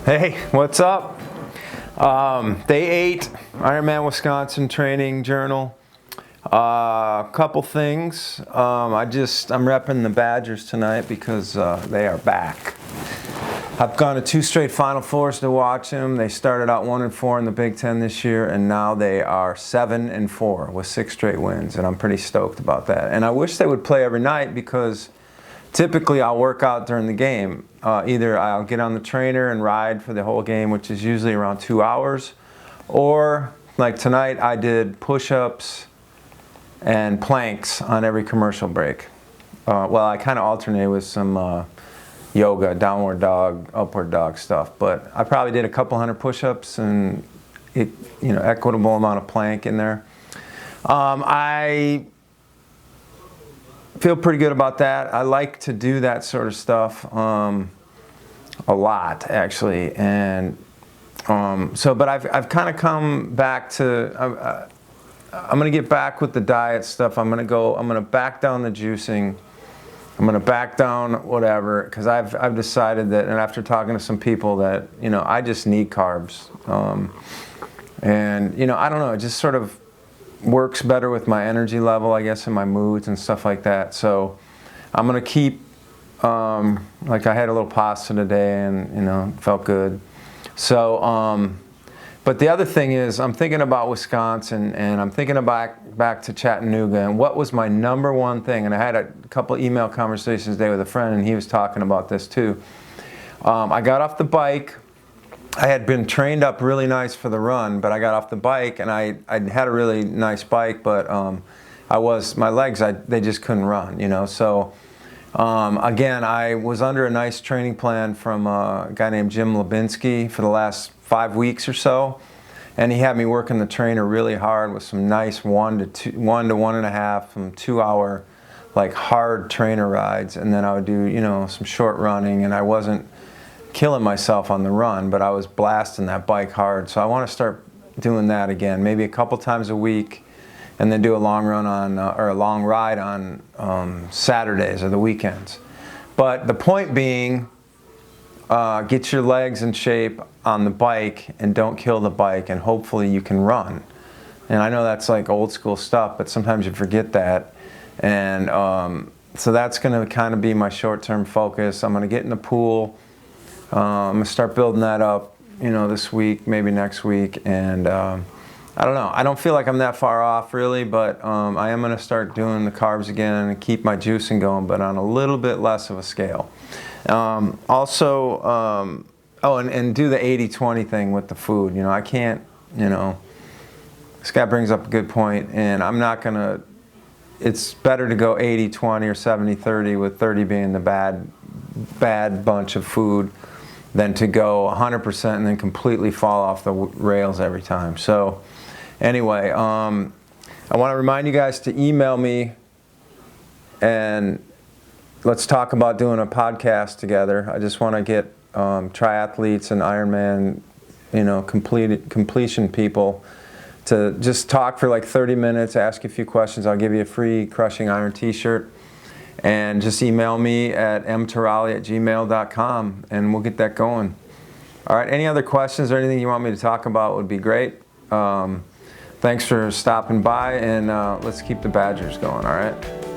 Hey, what's up? Day 8, Ironman Wisconsin Training Journal. Couple things. I'm repping the Badgers tonight because they are back. I've gone to 2 straight Final Fours to watch them. They started out 1-4 in the Big Ten this year, and now they are 7-4 with 6 straight wins, and I'm pretty stoked about that. And I wish they would play every night because typically I'll work out during the game. Either I'll get on the trainer and ride for the whole game, which is usually around 2 hours, or like tonight I did push-ups and planks on every commercial break. Well, I kind of alternate with some yoga, downward dog, upward dog stuff, but I probably did a couple hundred push-ups and equitable amount of plank in there. I feel pretty good about that. I like to do that sort of stuff a lot, actually, and but I've kind of come back to. I'm going to get back with the diet stuff. I'm going to back down the juicing. I'm going to back down whatever, because I've decided that, and after talking to some people, that I just need carbs, and I don't know, it just sort of works better with my energy level, I guess, and my moods and stuff like that. So I'm going to keep, like I had a little pasta today and, felt good. So, but the other thing is I'm thinking about Wisconsin, and I'm thinking about back to Chattanooga, and what was my number one thing, and I had a couple email conversations today with a friend, and he was talking about this too. I got off the bike. I had been trained up really nice for the run, but I got off the bike, and I had a really nice bike, but my legs, they just couldn't run, So again, I was under a nice training plan from a guy named Jim Lubinsky for the last 5 weeks or so, and he had me working the trainer really hard with some nice 1 to 1.5 from 2 hour like hard trainer rides, and then I would do some short running, and I wasn't killing myself on the run, but I was blasting that bike hard. So I want to start doing that again, maybe a couple times a week, and then do a long run on or a long ride on Saturdays or the weekends. But the point being, get your legs in shape on the bike and don't kill the bike, and hopefully you can run. And I know that's like old school stuff, but sometimes you forget that. And so that's going to kind of be my short-term focus. I'm going to get in the pool. I'm going to start building that up, this week, maybe next week, and I don't know. I don't feel like I'm that far off, really, but I am going to start doing the carbs again and keep my juicing going, but on a little bit less of a scale. Also, and do the 80-20 thing with the food. I can't, this guy brings up a good point, and I'm not going to, it's better to go 80-20 or 70-30, with 30 being the bad bunch of food, than to go 100% and then completely fall off the rails every time. So anyway, I want to remind you guys to email me, and let's talk about doing a podcast together. I just want to get triathletes and Ironman, completion people to just talk for like 30 minutes, ask you a few questions. I'll give you a free Crushing Iron t-shirt. And just email me at mtorali@gmail.com, and we'll get that going. All right, any other questions or anything you want me to talk about would be great. Thanks for stopping by, and let's keep the Badgers going, all right?